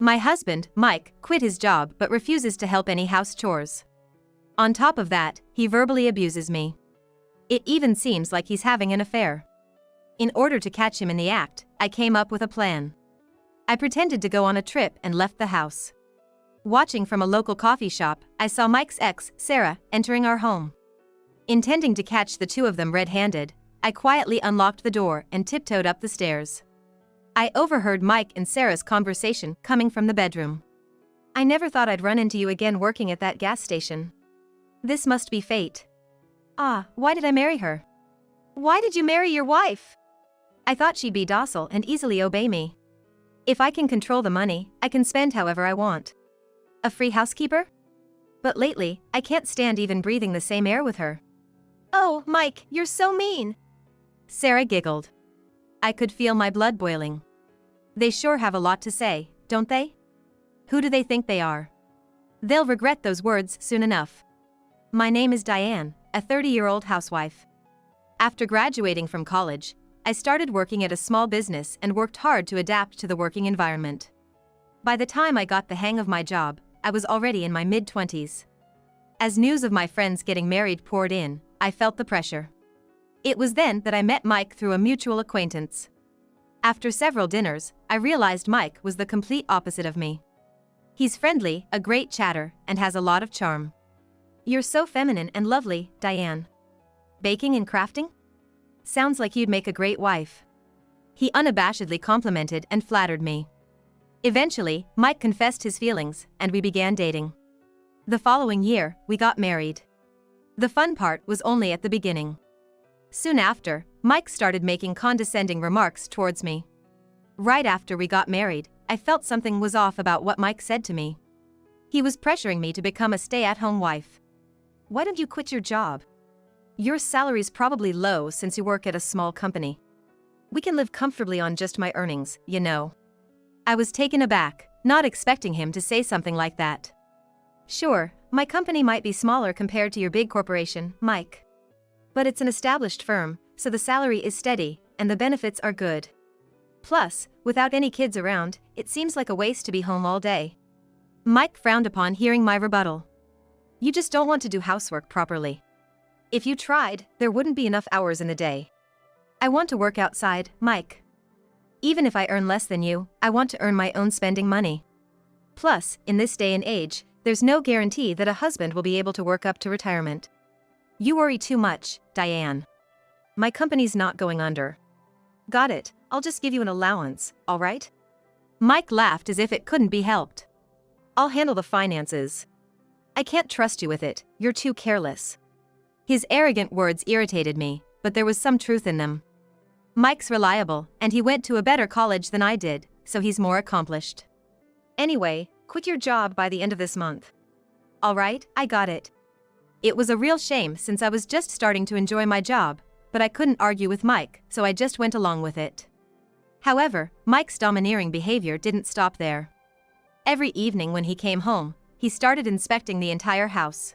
My husband, Mike, quit his job but refuses to help any house chores. On top of that, he verbally abuses me. It even seems like he's having an affair. In order to catch him in the act, I came up with a plan. I pretended to go on a trip and left the house. Watching from a local coffee shop, I saw Mike's ex, Sarah, entering our home. Intending to catch the two of them red-handed, I quietly unlocked the door and tiptoed up the stairs. I overheard Mike and Sarah's conversation coming from the bedroom. "I never thought I'd run into you again working at that gas station. This must be fate. Ah, why did I marry her? Why did you marry your wife? I thought she'd be docile and easily obey me. If I can control the money, I can spend however I want. A free housekeeper? But lately, I can't stand even breathing the same air with her." "Oh, Mike, you're so mean." Sarah giggled. I could feel my blood boiling. They sure have a lot to say, don't they? Who do they think they are? They'll regret those words soon enough. My name is Diane, a 30-year-old housewife. After graduating from college, I started working at a small business and worked hard to adapt to the working environment. By the time I got the hang of my job, I was already in my mid-20s. As news of my friends getting married poured in, I felt the pressure. It was then that I met Mike through a mutual acquaintance. After several dinners, I realized Mike was the complete opposite of me. He's friendly, a great chatter, and has a lot of charm. "You're so feminine and lovely, Diane. Baking and crafting? Sounds like you'd make a great wife." He unabashedly complimented and flattered me. Eventually, Mike confessed his feelings, and we began dating. The following year, we got married. The fun part was only at the beginning. Soon after, Mike started making condescending remarks towards me. Right after we got married, I felt something was off about what Mike said to me. He was pressuring me to become a stay-at-home wife. "Why don't you quit your job? Your salary's probably low since you work at a small company. We can live comfortably on just my earnings, you know." I was taken aback, not expecting him to say something like that. "Sure, my company might be smaller compared to your big corporation, Mike. But it's an established firm, so the salary is steady, and the benefits are good. Plus, without any kids around, it seems like a waste to be home all day." Mike frowned upon hearing my rebuttal. "You just don't want to do housework properly. If you tried, there wouldn't be enough hours in the day. I want to work outside, Mike. Even if I earn less than you, I want to earn my own spending money. Plus, in this day and age, there's no guarantee that a husband will be able to work up to retirement. You worry too much, Diane. My company's not going under." "Got it, I'll just give you an allowance, all right?" Mike laughed as if it couldn't be helped. "I'll handle the finances. I can't trust you with it, you're too careless." His arrogant words irritated me, but there was some truth in them. Mike's reliable, and he went to a better college than I did, so he's more accomplished. "Anyway, quit your job by the end of this month." "All right, I got it." It was a real shame since I was just starting to enjoy my job, but I couldn't argue with Mike, so I just went along with it. However, Mike's domineering behavior didn't stop there. Every evening when he came home, he started inspecting the entire house.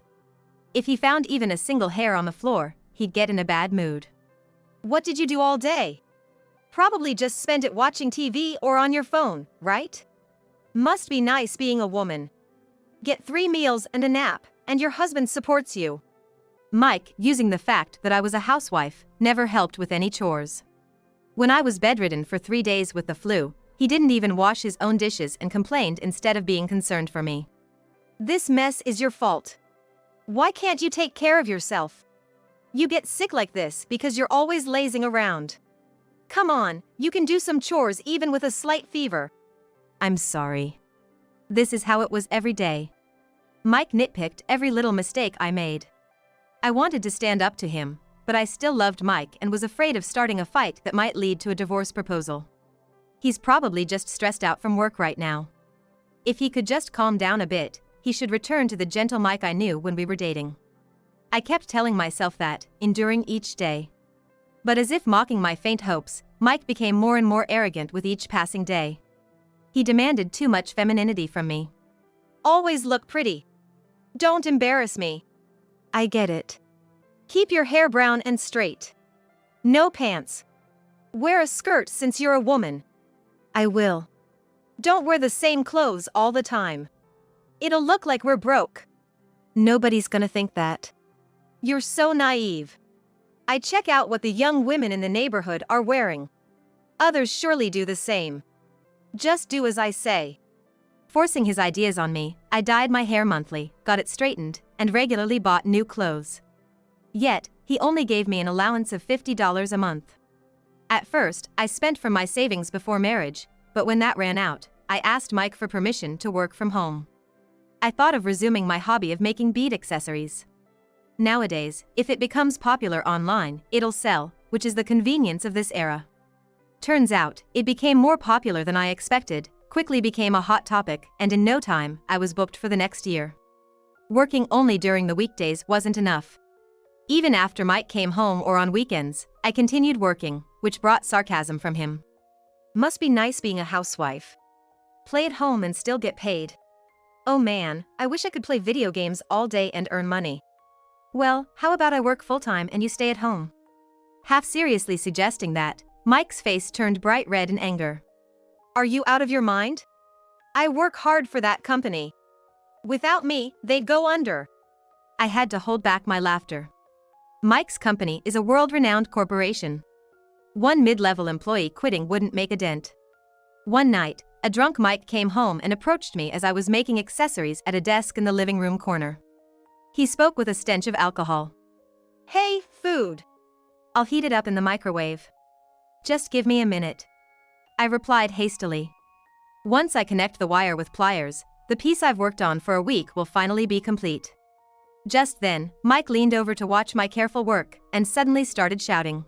If he found even a single hair on the floor, he'd get in a bad mood. "What did you do all day? Probably just spent it watching TV or on your phone, right? Must be nice being a woman. Get 3 meals and a nap, and your husband supports you." Mike, using the fact that I was a housewife, never helped with any chores. When I was bedridden for 3 days with the flu, he didn't even wash his own dishes and complained instead of being concerned for me. "This mess is your fault. Why can't you take care of yourself? You get sick like this because you're always lazing around. Come on, you can do some chores even with a slight fever." "I'm sorry. This is how it was every day." Mike nitpicked every little mistake I made. I wanted to stand up to him, but I still loved Mike and was afraid of starting a fight that might lead to a divorce proposal. He's probably just stressed out from work right now. If he could just calm down a bit, he should return to the gentle Mike I knew when we were dating. I kept telling myself that, enduring each day. But as if mocking my faint hopes, Mike became more and more arrogant with each passing day. He demanded too much femininity from me. "Always look pretty. Don't embarrass me." "I get it. Keep your hair brown and straight. No pants. Wear a skirt since you're a woman." "I will." Don't wear the same clothes all the time. It'll look like we're broke. Nobody's gonna think that. You're so naive. I check out what the young women in the neighborhood are wearing. Others surely do the same. Just do as I say. Forcing his ideas on me, I dyed my hair monthly, got it straightened, and regularly bought new clothes. Yet, he only gave me an allowance of $50 a month. At first, I spent from my savings before marriage, but when that ran out, I asked Mike for permission to work from home. I thought of resuming my hobby of making bead accessories. Nowadays, if it becomes popular online, it'll sell, which is the convenience of this era. Turns out, it became more popular than I expected, quickly became a hot topic, and in no time, I was booked for the next year. Working only during the weekdays wasn't enough. Even after Mike came home or on weekends, I continued working, which brought sarcasm from him. Must be nice being a housewife. Play at home and still get paid. Oh man, I wish I could play video games all day and earn money. Well, how about I work full-time and you stay at home? Half seriously suggesting that, Mike's face turned bright red in anger. Are you out of your mind? I work hard for that company. Without me, they'd go under. I had to hold back my laughter. Mike's company is a world-renowned corporation. One mid-level employee quitting wouldn't make a dent. One night, a drunk Mike came home and approached me as I was making accessories at a desk in the living room corner. He spoke with a stench of alcohol. Hey, food. I'll heat it up in the microwave. Just give me a minute. I replied hastily. Once I connect the wire with pliers, the piece I've worked on for a week will finally be complete. Just then, Mike leaned over to watch my careful work and suddenly started shouting.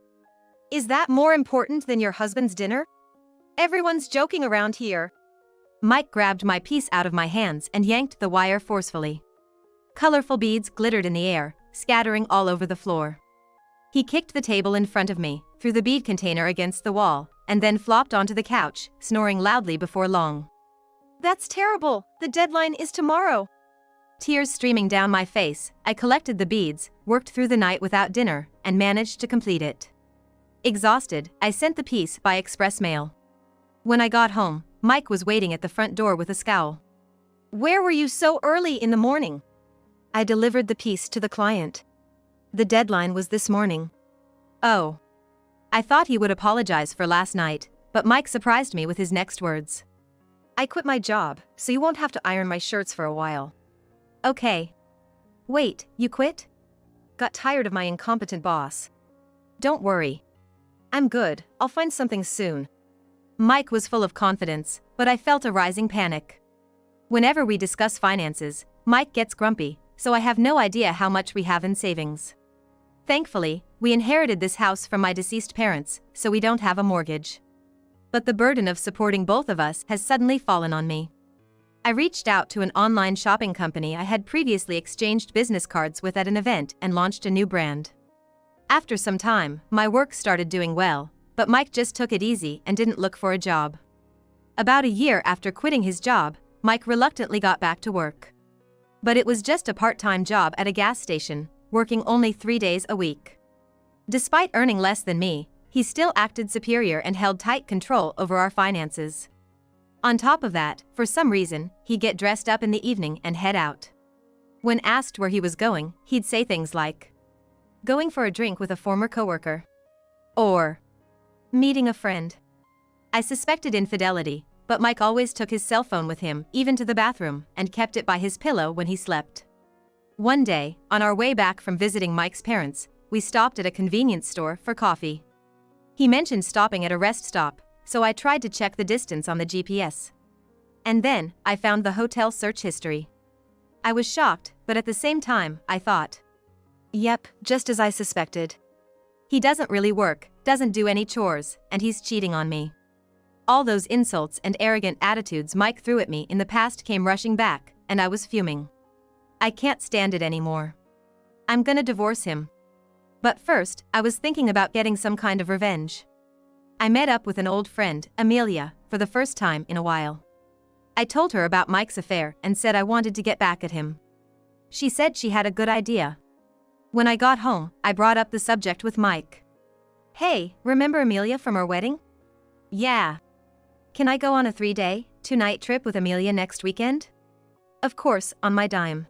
Is that more important than your husband's dinner? Everyone's joking around here. Mike grabbed my piece out of my hands and yanked the wire forcefully. Colorful beads glittered in the air, scattering all over the floor. He kicked the table in front of me, threw the bead container against the wall, and then flopped onto the couch, snoring loudly before long. That's terrible, the deadline is tomorrow. Tears streaming down my face, I collected the beads, worked through the night without dinner, and managed to complete it. Exhausted, I sent the piece by express mail. When I got home, Mike was waiting at the front door with a scowl. Where were you so early in the morning? I delivered the piece to the client. The deadline was this morning. Oh. I thought he would apologize for last night, but Mike surprised me with his next words. I quit my job, so you won't have to iron my shirts for a while. Okay. Wait, you quit? Got tired of my incompetent boss. Don't worry. I'm good, I'll find something soon. Mike was full of confidence, but I felt a rising panic. Whenever we discuss finances, Mike gets grumpy, so I have no idea how much we have in savings. Thankfully, we inherited this house from my deceased parents, so we don't have a mortgage. But the burden of supporting both of us has suddenly fallen on me. I reached out to an online shopping company I had previously exchanged business cards with at an event and launched a new brand. After some time, my work started doing well, but Mike just took it easy and didn't look for a job. About a year after quitting his job, Mike reluctantly got back to work. But it was just a part-time job at a gas station, working only 3 days a week. Despite earning less than me, he still acted superior and held tight control over our finances. On top of that, for some reason, he'd get dressed up in the evening and head out. When asked where he was going, he'd say things like, going for a drink with a former coworker. Or, meeting a friend. I suspected infidelity, but Mike always took his cell phone with him, even to the bathroom, and kept it by his pillow when he slept. One day, on our way back from visiting Mike's parents, we stopped at a convenience store for coffee. He mentioned stopping at a rest stop, so I tried to check the distance on the GPS. And then, I found the hotel search history. I was shocked, but at the same time, I thought, yep, just as I suspected. He doesn't really work, doesn't do any chores, and he's cheating on me. All those insults and arrogant attitudes Mike threw at me in the past came rushing back, and I was fuming. I can't stand it anymore. I'm gonna divorce him. But first, I was thinking about getting some kind of revenge. I met up with an old friend, Amelia, for the first time in a while. I told her about Mike's affair and said I wanted to get back at him. She said she had a good idea. When I got home, I brought up the subject with Mike. Hey, remember Amelia from our wedding? Yeah. Can I go on a 3-day, 2-night trip with Amelia next weekend? Of course, on my dime.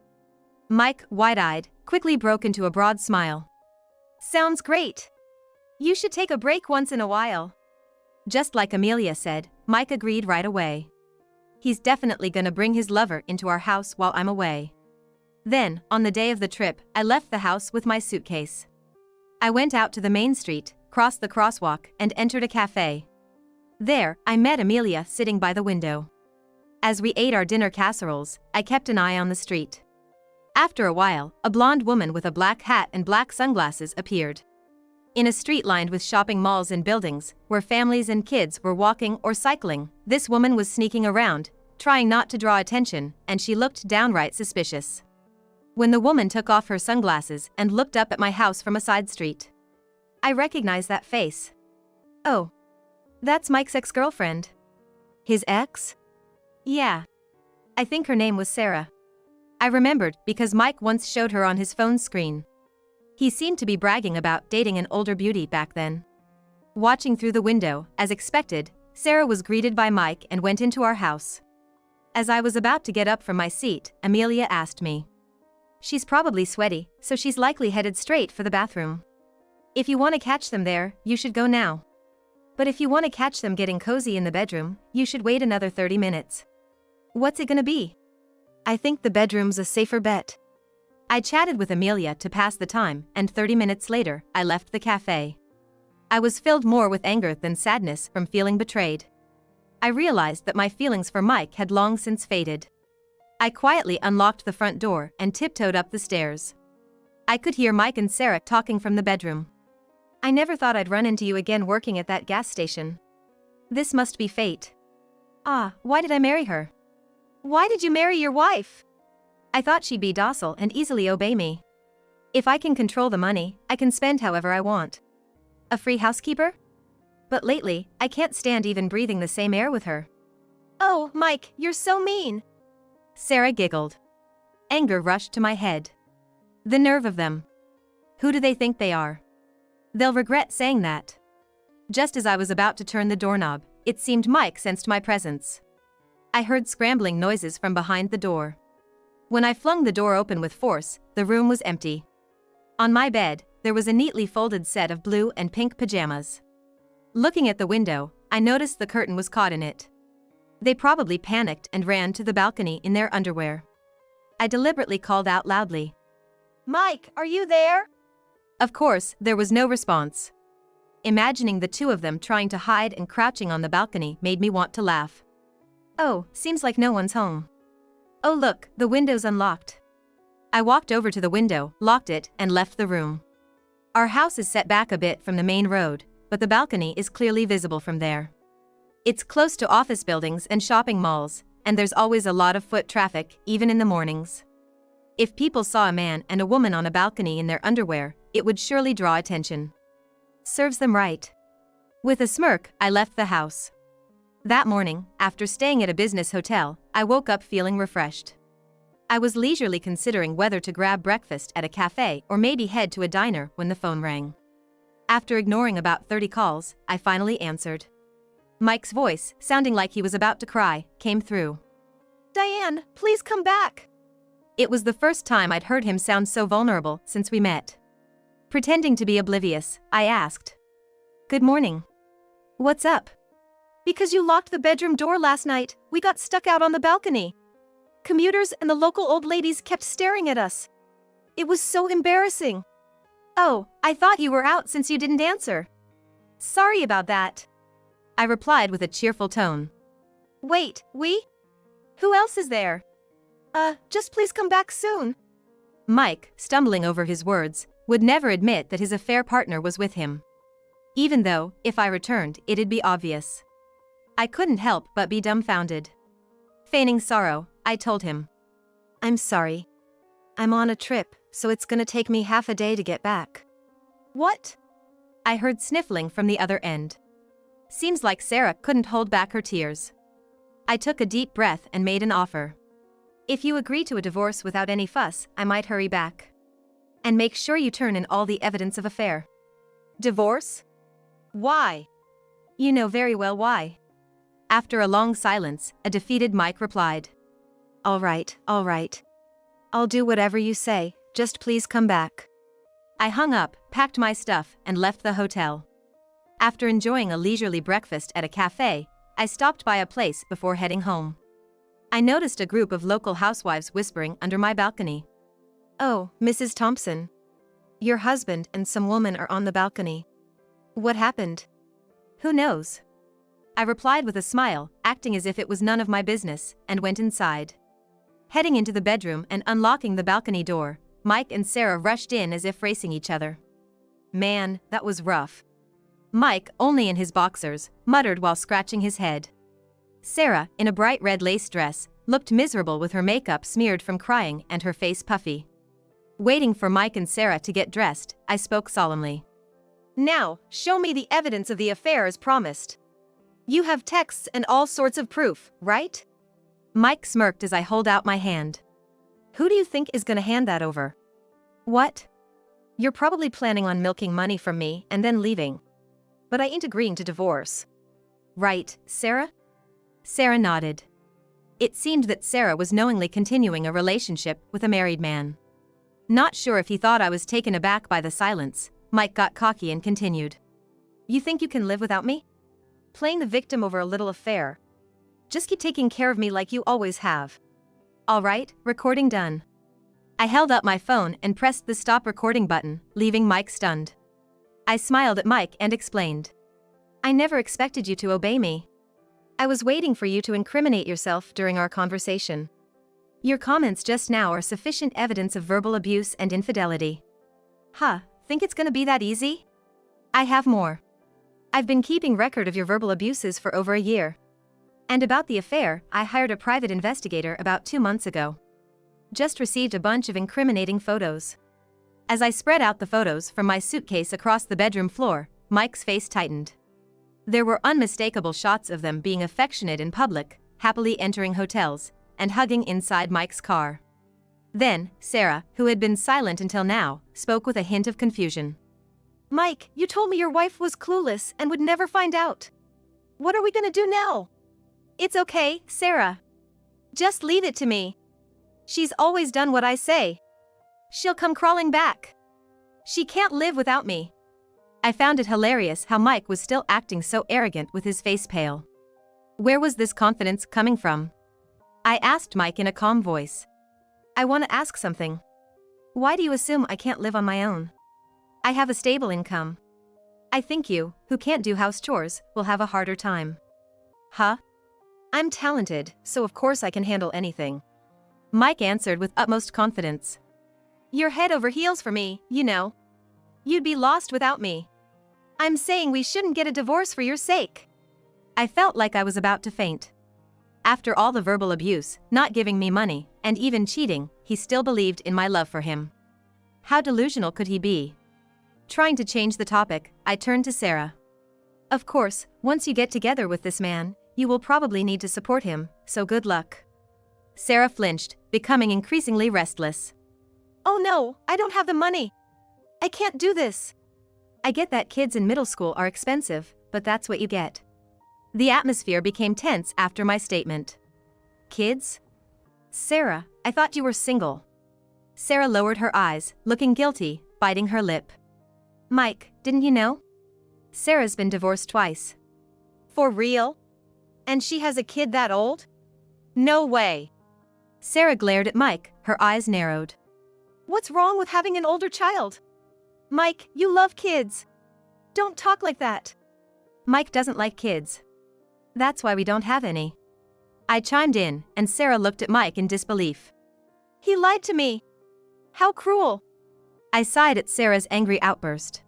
Mike, wide-eyed, quickly broke into a broad smile. Sounds great. You should take a break once in a while. Just like Amelia said, Mike agreed right away. He's definitely gonna bring his lover into our house while I'm away. Then, on the day of the trip, I left the house with my suitcase. I went out to the main street, crossed the crosswalk, and entered a cafe. There, I met Amelia sitting by the window. As we ate our dinner casseroles, I kept an eye on the street. After a while, a blonde woman with a black hat and black sunglasses appeared. In a street lined with shopping malls and buildings, where families and kids were walking or cycling, this woman was sneaking around, trying not to draw attention, and she looked downright suspicious. When the woman took off her sunglasses and looked up at my house from a side street, I recognized that face. Oh. That's Mike's ex-girlfriend. His ex? Yeah. I think her name was Sarah. I remembered because Mike once showed her on his phone screen. He seemed to be bragging about dating an older beauty back then. Watching through the window, as expected, Sarah was greeted by Mike and went into our house. As I was about to get up from my seat, Amelia asked me. She's probably sweaty, so she's likely headed straight for the bathroom. If you want to catch them there, you should go now. But if you want to catch them getting cozy in the bedroom, you should wait another 30 minutes. What's it gonna be? I think the bedroom's a safer bet. I chatted with Amelia to pass the time, and 30 minutes later, I left the cafe. I was filled more with anger than sadness from feeling betrayed. I realized that my feelings for Mike had long since faded. I quietly unlocked the front door and tiptoed up the stairs. I could hear Mike and Sarah talking from the bedroom. I never thought I'd run into you again working at that gas station. This must be fate. Ah, why did I marry her? Why did you marry your wife? I thought she'd be docile and easily obey me. If I can control the money, I can spend however I want. A free housekeeper? But lately, I can't stand even breathing the same air with her. Oh, Mike, you're so mean. Sarah giggled. Anger rushed to my head. The nerve of them. Who do they think they are? They'll regret saying that. Just as I was about to turn the doorknob, it seemed Mike sensed my presence. I heard scrambling noises from behind the door. When I flung the door open with force, the room was empty. On my bed, there was a neatly folded set of blue and pink pajamas. Looking at the window, I noticed the curtain was caught in it. They probably panicked and ran to the balcony in their underwear. I deliberately called out loudly. Mike, are you there? Of course, there was no response. Imagining the two of them trying to hide and crouching on the balcony made me want to laugh. Oh, seems like no one's home. Oh look, the window's unlocked. I walked over to the window, locked it, and left the room. Our house is set back a bit from the main road, but the balcony is clearly visible from there. It's close to office buildings and shopping malls, and there's always a lot of foot traffic, even in the mornings. If people saw a man and a woman on a balcony in their underwear, it would surely draw attention. Serves them right. With a smirk, I left the house. That morning, after staying at a business hotel, I woke up feeling refreshed. I was leisurely considering whether to grab breakfast at a cafe or maybe head to a diner when the phone rang. After ignoring about 30 calls, I finally answered. Mike's voice, sounding like he was about to cry, came through. Diane, please come back. It was the first time I'd heard him sound so vulnerable since we met. Pretending to be oblivious, I asked. Good morning. What's up? Because you locked the bedroom door last night, we got stuck out on the balcony. Commuters and the local old ladies kept staring at us. It was so embarrassing. Oh, I thought you were out since you didn't answer. Sorry about that. I replied with a cheerful tone. Wait, we? Who else is there? Just please come back soon. Mike, stumbling over his words, would never admit that his affair partner was with him. Even though, if I returned, it'd be obvious. I couldn't help but be dumbfounded. Feigning sorrow, I told him. I'm sorry. I'm on a trip, so it's gonna take me half a day to get back. What? I heard sniffling from the other end. Seems like Sarah couldn't hold back her tears. I took a deep breath and made an offer. If you agree to a divorce without any fuss, I might hurry back. And make sure you turn in all the evidence of affair. Divorce? Why? You know very well why. After a long silence, a defeated Mike replied. All right. I'll do whatever you say, just please come back. I hung up, packed my stuff, and left the hotel. After enjoying a leisurely breakfast at a cafe, I stopped by a place before heading home. I noticed a group of local housewives whispering under my balcony. Oh, Mrs. Thompson. Your husband and some woman are on the balcony. What happened? Who knows? I replied with a smile, acting as if it was none of my business, and went inside. Heading into the bedroom and unlocking the balcony door, Mike and Sarah rushed in as if racing each other. Man, that was rough. Mike, only in his boxers, muttered while scratching his head. Sarah, in a bright red lace dress, looked miserable with her makeup smeared from crying and her face puffy. Waiting for Mike and Sarah to get dressed, I spoke solemnly. Now, show me the evidence of the affair as promised. You have texts and all sorts of proof, right? Mike smirked as I hold out my hand. Who do you think is gonna hand that over? What? You're probably planning on milking money from me and then leaving. But I ain't agreeing to divorce. Right, Sarah? Sarah nodded. It seemed that Sarah was knowingly continuing a relationship with a married man. Not sure if he thought I was taken aback by the silence, Mike got cocky and continued. You think you can live without me? Playing the victim over a little affair. Just keep taking care of me like you always have. All right, recording done. I held up my phone and pressed the stop recording button, leaving Mike stunned. I smiled at Mike and explained. I never expected you to obey me. I was waiting for you to incriminate yourself during our conversation. Your comments just now are sufficient evidence of verbal abuse and infidelity. Huh, think it's gonna be that easy? I have more. I've been keeping record of your verbal abuses for over a year. And about the affair, I hired a private investigator about 2 months ago. Just received a bunch of incriminating photos. As I spread out the photos from my suitcase across the bedroom floor, Mike's face tightened. There were unmistakable shots of them being affectionate in public, happily entering hotels, and hugging inside Mike's car. Then, Sarah, who had been silent until now, spoke with a hint of confusion. Mike, you told me your wife was clueless and would never find out. What are we gonna do now? It's okay, Sarah. Just leave it to me. She's always done what I say. She'll come crawling back. She can't live without me. I found it hilarious how Mike was still acting so arrogant with his face pale. Where was this confidence coming from? I asked Mike in a calm voice. I want to ask something. Why do you assume I can't live on my own? I have a stable income. I think you, who can't do house chores, will have a harder time. Huh? I'm talented, so of course I can handle anything. Mike answered with utmost confidence. You're head over heels for me, you know. You'd be lost without me. I'm saying we shouldn't get a divorce for your sake. I felt like I was about to faint. After all the verbal abuse, not giving me money, and even cheating, he still believed in my love for him. How delusional could he be? Trying to change the topic, I turned to Sarah. Of course, once you get together with this man, you will probably need to support him, so good luck. Sarah flinched, becoming increasingly restless. Oh no, I don't have the money. I can't do this. I get that kids in middle school are expensive, but that's what you get. The atmosphere became tense after my statement. Kids? Sarah, I thought you were single. Sarah lowered her eyes, looking guilty, biting her lip. Mike, didn't you know? Sarah's been divorced twice. For real? And she has a kid that old? No way. Sarah glared at Mike, her eyes narrowed. What's wrong with having an older child? Mike, you love kids. Don't talk like that. Mike doesn't like kids. That's why we don't have any. I chimed in, and Sarah looked at Mike in disbelief. He lied to me. How cruel. I sighed at Sarah's angry outburst.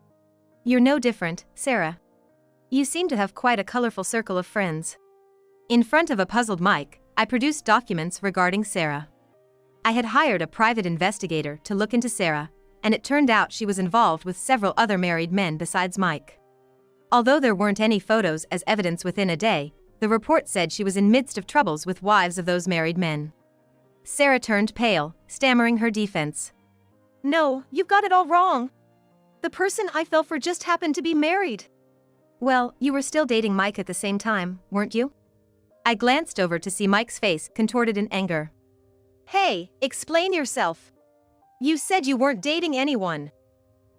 You're no different, Sarah. You seem to have quite a colorful circle of friends. In front of a puzzled Mike, I produced documents regarding Sarah. I had hired a private investigator to look into Sarah, and it turned out she was involved with several other married men besides Mike. Although there weren't any photos as evidence within a day, the report said she was in midst of troubles with wives of those married men. Sarah turned pale, stammering her defense. No, you've got it all wrong. The person I fell for just happened to be married. Well, you were still dating Mike at the same time, weren't you? I glanced over to see Mike's face contorted in anger. Hey, explain yourself. You said you weren't dating anyone.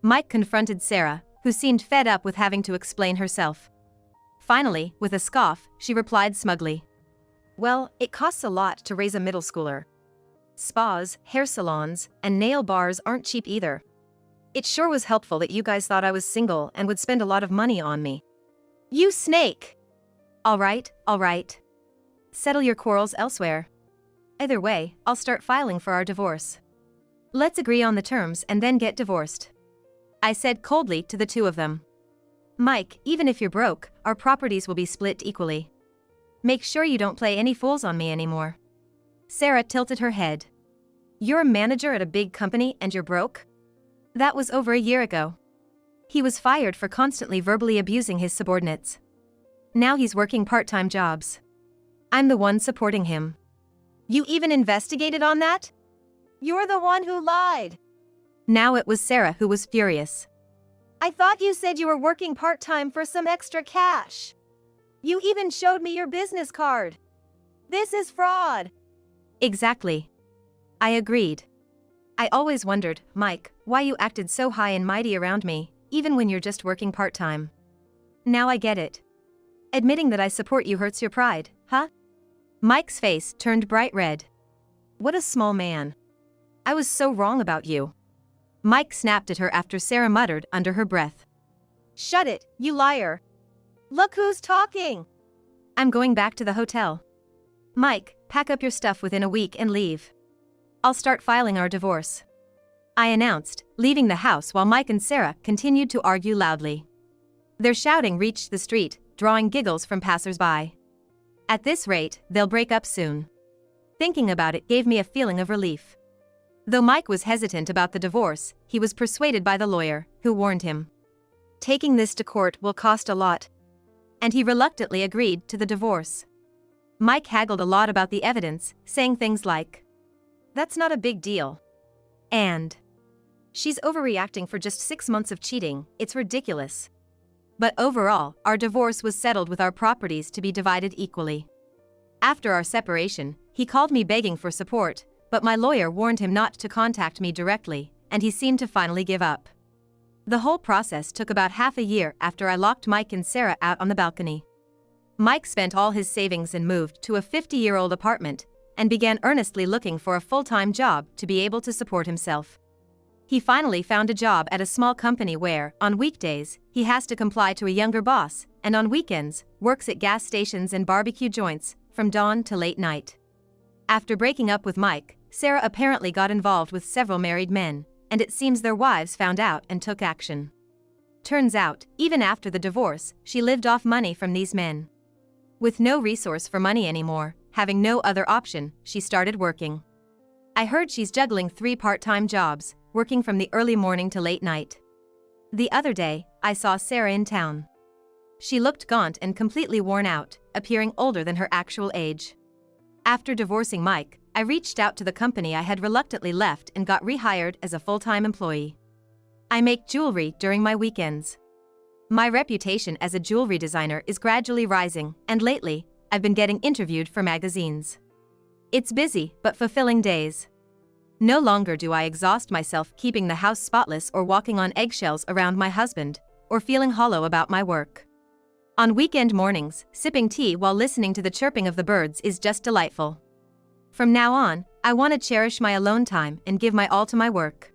Mike confronted Sarah, who seemed fed up with having to explain herself. Finally, with a scoff, she replied smugly. Well, it costs a lot to raise a middle schooler. Spas, hair salons, and nail bars aren't cheap either. It sure was helpful that you guys thought I was single and would spend a lot of money on me. You snake! All right. Settle your quarrels elsewhere. Either way, I'll start filing for our divorce. Let's agree on the terms and then get divorced. I said coldly to the two of them. Mike, even if you're broke, our properties will be split equally. Make sure you don't play any fools on me anymore. Sarah tilted her head. You're a manager at a big company and you're broke? That was over a year ago. He was fired for constantly verbally abusing his subordinates. Now he's working part-time jobs. I'm the one supporting him. You even investigated on that? You're the one who lied. Now it was Sarah who was furious. I thought you said you were working part-time for some extra cash. You even showed me your business card. This is fraud. Exactly. I agreed. I always wondered, Mike, why you acted so high and mighty around me, even when you're just working part-time. Now I get it. Admitting that I support you hurts your pride, huh? Mike's face turned bright red. What a small man. I was so wrong about you. Mike snapped at her after Sarah muttered under her breath. Shut it, you liar. Look who's talking. I'm going back to the hotel. Mike, pack up your stuff within a week and leave. I'll start filing our divorce. I announced, leaving the house while Mike and Sarah continued to argue loudly. Their shouting reached the street, drawing giggles from passers-by. At this rate, they'll break up soon. Thinking about it gave me a feeling of relief. Though Mike was hesitant about the divorce, he was persuaded by the lawyer, who warned him. Taking this to court will cost a lot. And he reluctantly agreed to the divorce. Mike haggled a lot about the evidence, saying things like, "That's not a big deal." And, "She's overreacting for just 6 months of cheating, it's ridiculous." But overall, our divorce was settled with our properties to be divided equally. After our separation, he called me begging for support, but my lawyer warned him not to contact me directly, and he seemed to finally give up. The whole process took about half a year after I locked Mike and Sarah out on the balcony. Mike spent all his savings and moved to a 50-year-old apartment, and began earnestly looking for a full-time job to be able to support himself. He finally found a job at a small company where, on weekdays, he has to comply to a younger boss, and on weekends, works at gas stations and barbecue joints, from dawn to late night. After breaking up with Mike, Sarah apparently got involved with several married men, and it seems their wives found out and took action. Turns out, even after the divorce, she lived off money from these men. With no resource for money anymore, having no other option, she started working. I heard she's juggling 3 part-time jobs, working from the early morning to late night. The other day, I saw Sarah in town. She looked gaunt and completely worn out, appearing older than her actual age. After divorcing Mike, I reached out to the company I had reluctantly left and got rehired as a full-time employee. I make jewelry during my weekends. My reputation as a jewelry designer is gradually rising, and lately, I've been getting interviewed for magazines. It's busy but fulfilling days. No longer do I exhaust myself keeping the house spotless or walking on eggshells around my husband, or feeling hollow about my work. On weekend mornings, sipping tea while listening to the chirping of the birds is just delightful. From now on, I want to cherish my alone time and give my all to my work.